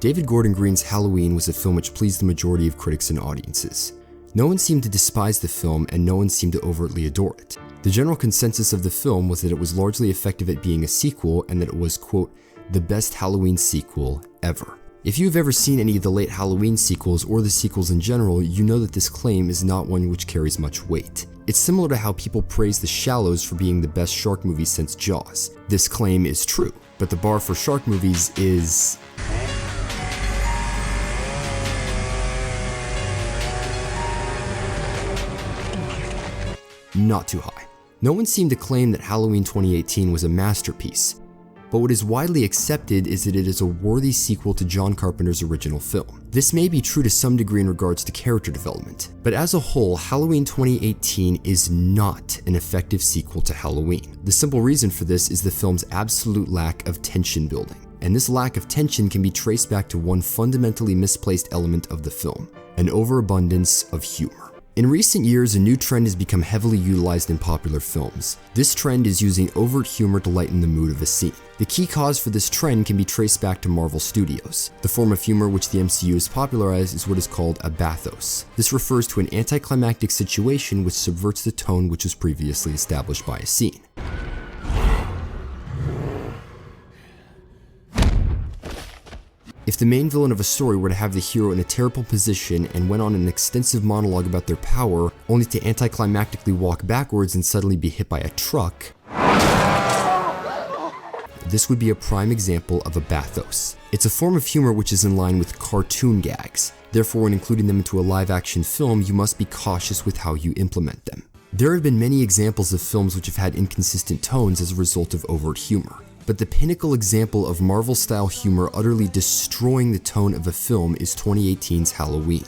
David Gordon Green's Halloween was a film which pleased the majority of critics and audiences. No one seemed to despise the film, and no one seemed to overtly adore it. The general consensus of the film was that it was largely effective at being a sequel, and that it was, quote, the best Halloween sequel ever. If you've ever seen any of the late Halloween sequels or the sequels in general, you know that this claim is not one which carries much weight. It's similar to how people praise The Shallows for being the best shark movie since Jaws. This claim is true, but the bar for shark movies is not too high. No one seemed to claim that Halloween 2018 was a masterpiece, but what is widely accepted is that it is a worthy sequel to John Carpenter's original film. This may be true to some degree in regards to character development, but as a whole, Halloween 2018 is not an effective sequel to Halloween. The simple reason for this is the film's absolute lack of tension building, and this lack of tension can be traced back to one fundamentally misplaced element of the film: an overabundance of humor. In recent years, a new trend has become heavily utilized in popular films. This trend is using overt humor to lighten the mood of a scene. The key cause for this trend can be traced back to Marvel Studios. The form of humor which the MCU has popularized is what is called a bathos. This refers to an anticlimactic situation which subverts the tone which was previously established by a scene. If the main villain of a story were to have the hero in a terrible position and went on an extensive monologue about their power, only to anticlimactically walk backwards and suddenly be hit by a truck, this would be a prime example of a bathos. It's a form of humor which is in line with cartoon gags. Therefore, when including them into a live-action film, you must be cautious with how you implement them. There have been many examples of films which have had inconsistent tones as a result of overt humor. But the pinnacle example of Marvel-style humor utterly destroying the tone of a film is 2018's Halloween.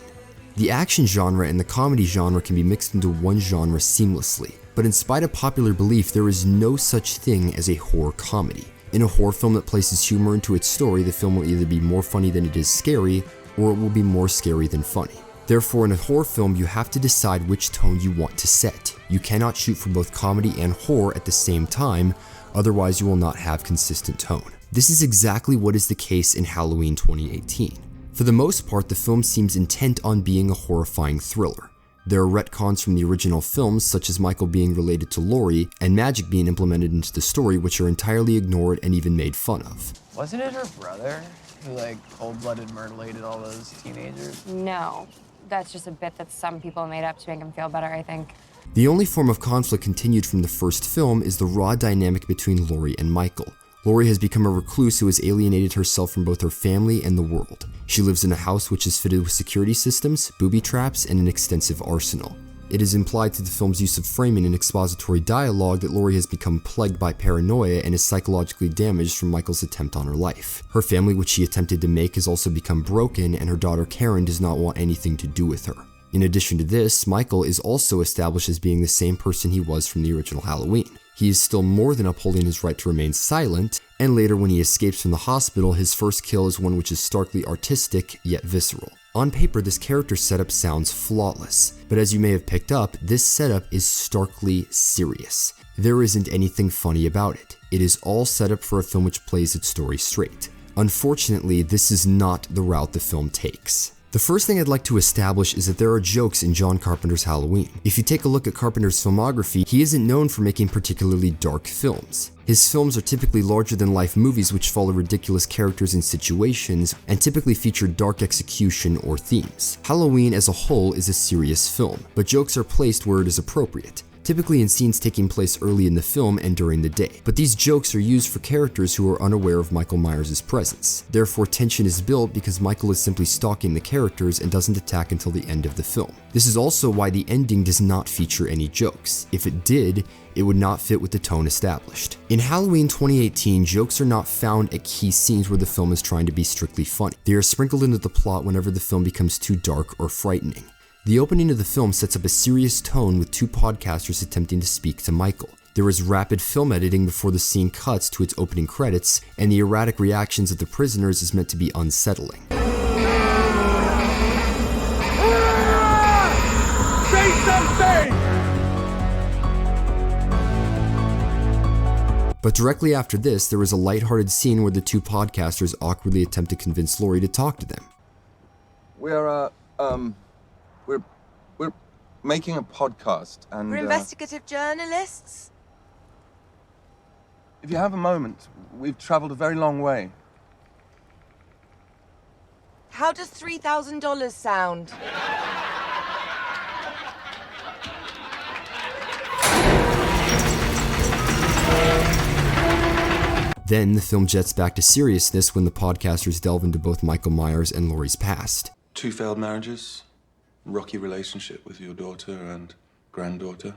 The action genre and the comedy genre can be mixed into one genre seamlessly, but in spite of popular belief, there is no such thing as a horror comedy. In a horror film that places humor into its story, the film will either be more funny than it is scary, or it will be more scary than funny. Therefore, in a horror film, you have to decide which tone you want to set. You cannot shoot for both comedy and horror at the same time, otherwise you will not have consistent tone. This is exactly what is the case in Halloween 2018. For the most part, the film seems intent on being a horrifying thriller. There are retcons from the original films, such as Michael being related to Laurie, and magic being implemented into the story, which are entirely ignored and even made fun of. Wasn't it her brother who, cold-blooded mutilated all those teenagers? No, that's just a bit that some people made up to make him feel better, I think. The only form of conflict continued from the first film is the raw dynamic between Laurie and Michael. Laurie has become a recluse who has alienated herself from both her family and the world. She lives in a house which is fitted with security systems, booby traps, and an extensive arsenal. It is implied through the film's use of framing and expository dialogue that Laurie has become plagued by paranoia and is psychologically damaged from Michael's attempt on her life. Her family, which she attempted to make, has also become broken, and her daughter Karen does not want anything to do with her. In addition to this, Michael is also established as being the same person he was from the original Halloween. He is still more than upholding his right to remain silent, and later when he escapes from the hospital, his first kill is one which is starkly artistic, yet visceral. On paper, this character setup sounds flawless, but as you may have picked up, this setup is starkly serious. There isn't anything funny about it. It is all set up for a film which plays its story straight. Unfortunately, this is not the route the film takes. The first thing I'd like to establish is that there are jokes in John Carpenter's Halloween. If you take a look at Carpenter's filmography, he isn't known for making particularly dark films. His films are typically larger-than-life movies which follow ridiculous characters and situations, and typically feature dark execution or themes. Halloween as a whole is a serious film, but jokes are placed where it is appropriate, typically in scenes taking place early in the film and during the day. But these jokes are used for characters who are unaware of Michael Myers' presence. Therefore, tension is built because Michael is simply stalking the characters and doesn't attack until the end of the film. This is also why the ending does not feature any jokes. If it did, it would not fit with the tone established. In Halloween 2018, jokes are not found at key scenes where the film is trying to be strictly funny. They are sprinkled into the plot whenever the film becomes too dark or frightening. The opening of the film sets up a serious tone with two podcasters attempting to speak to Michael. There is rapid film editing before the scene cuts to its opening credits, and the erratic reactions of the prisoners is meant to be unsettling. Say something! But directly after this, there is a lighthearted scene where the two podcasters awkwardly attempt to convince Laurie to talk to them. We're making a podcast, and We're investigative journalists. if you have a moment, we've traveled a very long way. How does $3,000 sound? Then the film jets back to seriousness when the podcasters delve into both Michael Myers and Laurie's past. 2 failed marriages, rocky relationship with your daughter and granddaughter.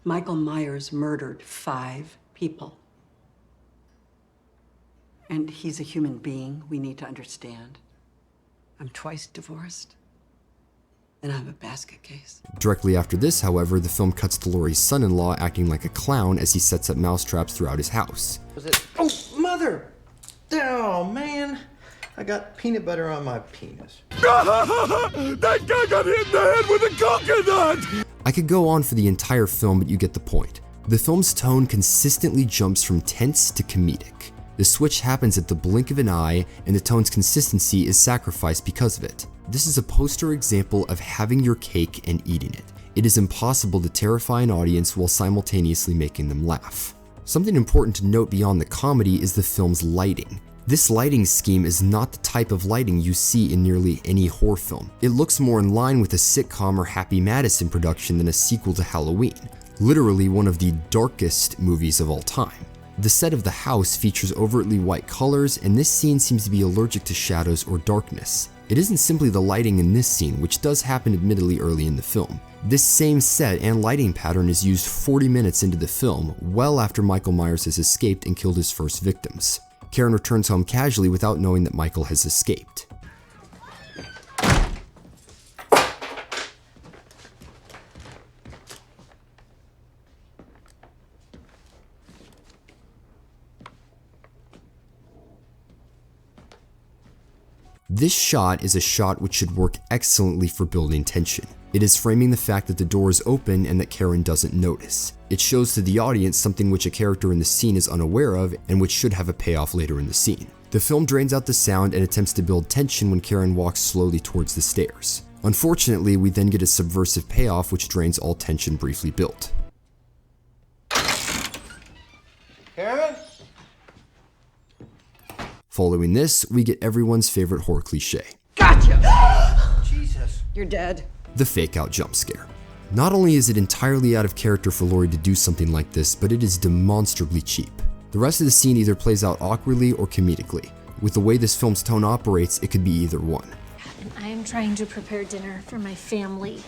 Michael Myers murdered 5 people. And he's a human being, we need to understand. I'm twice divorced, and I'm a basket case. Directly after this, however, the film cuts to Laurie's son-in-law acting like a clown as he sets up mousetraps throughout his house. Oh, mother! Oh, man. I got peanut butter on my penis. That guy got hit in the head with a coconut! I could go on for the entire film, but you get the point. The film's tone consistently jumps from tense to comedic. The switch happens at the blink of an eye, and the tone's consistency is sacrificed because of it. This is a poster example of having your cake and eating it. It is impossible to terrify an audience while simultaneously making them laugh. Something important to note beyond the comedy is the film's lighting. This lighting scheme is not the type of lighting you see in nearly any horror film. It looks more in line with a sitcom or Happy Madison production than a sequel to Halloween, literally one of the darkest movies of all time. The set of the house features overtly white colors, and this scene seems to be allergic to shadows or darkness. It isn't simply the lighting in this scene, which does happen admittedly early in the film. This same set and lighting pattern is used 40 minutes into the film, well after Michael Myers has escaped and killed his first victims. Karen returns home casually without knowing that Michael has escaped. This shot is a shot which should work excellently for building tension. It is framing the fact that the door is open and that Karen doesn't notice. It shows to the audience something which a character in the scene is unaware of and which should have a payoff later in the scene. The film drains out the sound and attempts to build tension when Karen walks slowly towards the stairs. Unfortunately, we then get a subversive payoff which drains all tension briefly built. Karen? Following this, we get everyone's favorite horror cliche. Gotcha! Jesus. You're dead. The fake out jump scare. Not only is it entirely out of character for Laurie to do something like this, but it is demonstrably cheap. The rest of the scene either plays out awkwardly or comedically. With the way this film's tone operates, it could be either one. And I am trying to prepare dinner for my family.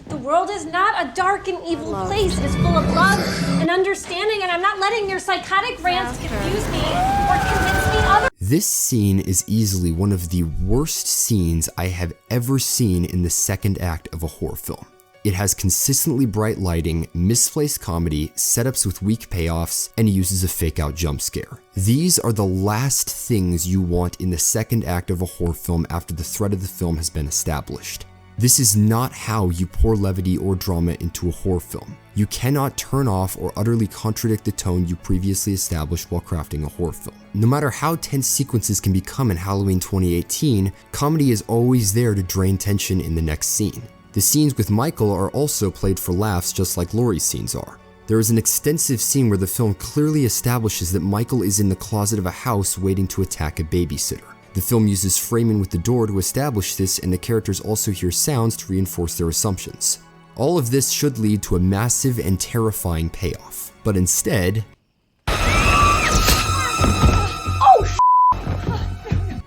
The world is not a dark and evil place. It is full of love and understanding, and I'm not letting your psychotic rants confuse me or convince me otherwise. This scene is easily one of the worst scenes I have ever seen in the second act of a horror film. It has consistently bright lighting, misplaced comedy, setups with weak payoffs, and uses a fake-out jump scare. These are the last things you want in the second act of a horror film after the thread of the film has been established. This is not how you pour levity or drama into a horror film. You cannot turn off or utterly contradict the tone you previously established while crafting a horror film. No matter how tense sequences can become in Halloween 2018, comedy is always there to drain tension in the next scene. The scenes with Michael are also played for laughs just like Laurie's scenes are. There is an extensive scene where the film clearly establishes that Michael is in the closet of a house waiting to attack a babysitter. The film uses framing with the door to establish this, and the characters also hear sounds to reinforce their assumptions. All of this should lead to a massive and terrifying payoff, but instead,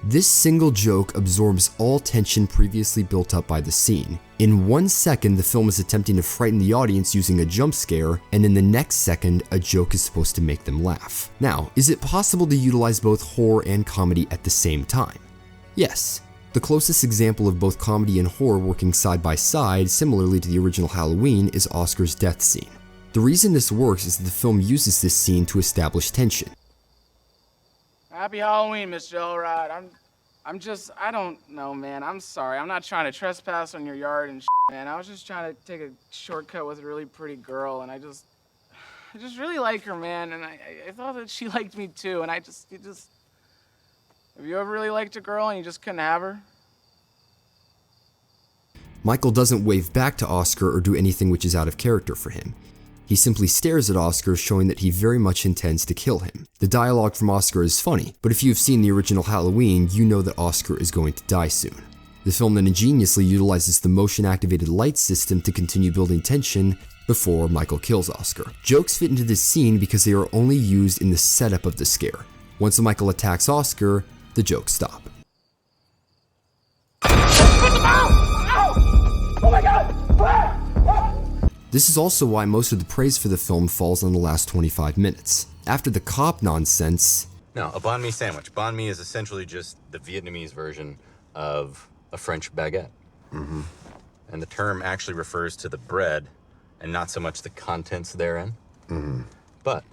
this single joke absorbs all tension previously built up by the scene. In 1 second, the film is attempting to frighten the audience using a jump scare, and in the next second, a joke is supposed to make them laugh. Now, is it possible to utilize both horror and comedy at the same time? Yes. The closest example of both comedy and horror working side by side, similarly to the original Halloween, is Oscar's death scene. The reason this works is that the film uses this scene to establish tension. Happy Halloween, Mr. Elrod. I don't know, man. I'm sorry. I'm not trying to trespass on your yard and man. I was just trying to take a shortcut with a really pretty girl, and I just really like her, man, and I thought that she liked me too, and have you ever really liked a girl and you just couldn't have her? Michael doesn't wave back to Oscar or do anything which is out of character for him. He simply stares at Oscar, showing that he very much intends to kill him. The dialogue from Oscar is funny, but if you've seen the original Halloween, you know that Oscar is going to die soon. The film then ingeniously utilizes the motion-activated light system to continue building tension before Michael kills Oscar. Jokes fit into this scene because they are only used in the setup of the scare. Once Michael attacks Oscar, the jokes stop. Oh my God! This is also why most of the praise for the film falls on the last 25 minutes. After the cop nonsense... Now, a banh mi sandwich. Banh mi is essentially just the Vietnamese version of a French baguette. Mm-hmm. And the term actually refers to the bread and not so much the contents therein. Mm-hmm. But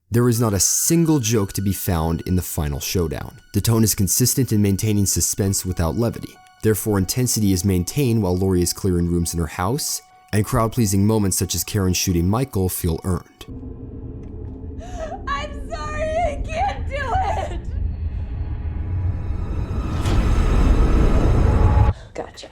there is not a single joke to be found in the final showdown. The tone is consistent in maintaining suspense without levity. Therefore, intensity is maintained while Laurie is clearing rooms in her house, and crowd-pleasing moments such as Karen shooting Michael feel earned. I'm sorry, I can't do it! Gotcha.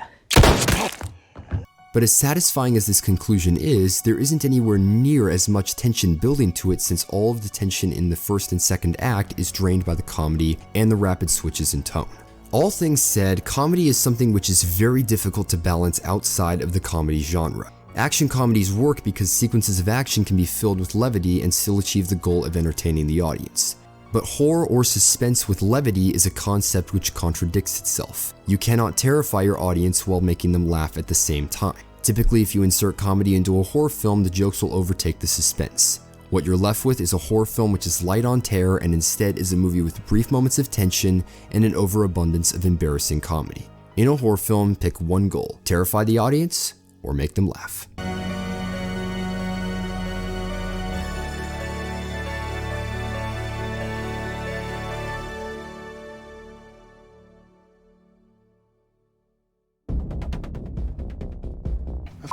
But as satisfying as this conclusion is, there isn't anywhere near as much tension building to it, since all of the tension in the first and second act is drained by the comedy and the rapid switches in tone. All things said, comedy is something which is very difficult to balance outside of the comedy genre. Action comedies work because sequences of action can be filled with levity and still achieve the goal of entertaining the audience. But horror or suspense with levity is a concept which contradicts itself. You cannot terrify your audience while making them laugh at the same time. Typically, if you insert comedy into a horror film, the jokes will overtake the suspense. What you're left with is a horror film which is light on terror and instead is a movie with brief moments of tension and an overabundance of embarrassing comedy. In a horror film, pick one goal: terrify the audience or make them laugh.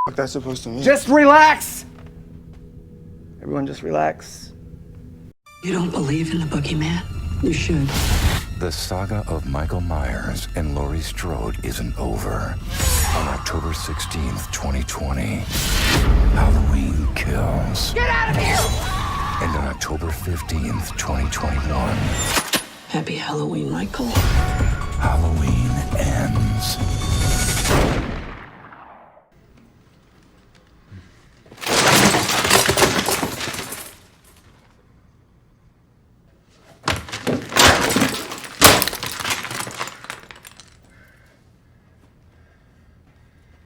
What that's supposed to mean? Just relax! Everyone just relax. You don't believe in the boogeyman? You should. The saga of Michael Myers and Laurie Strode isn't over. On October 16th, 2020, Halloween Kills. Get out of here! And on October 15th, 2021, Happy Halloween, Michael. Halloween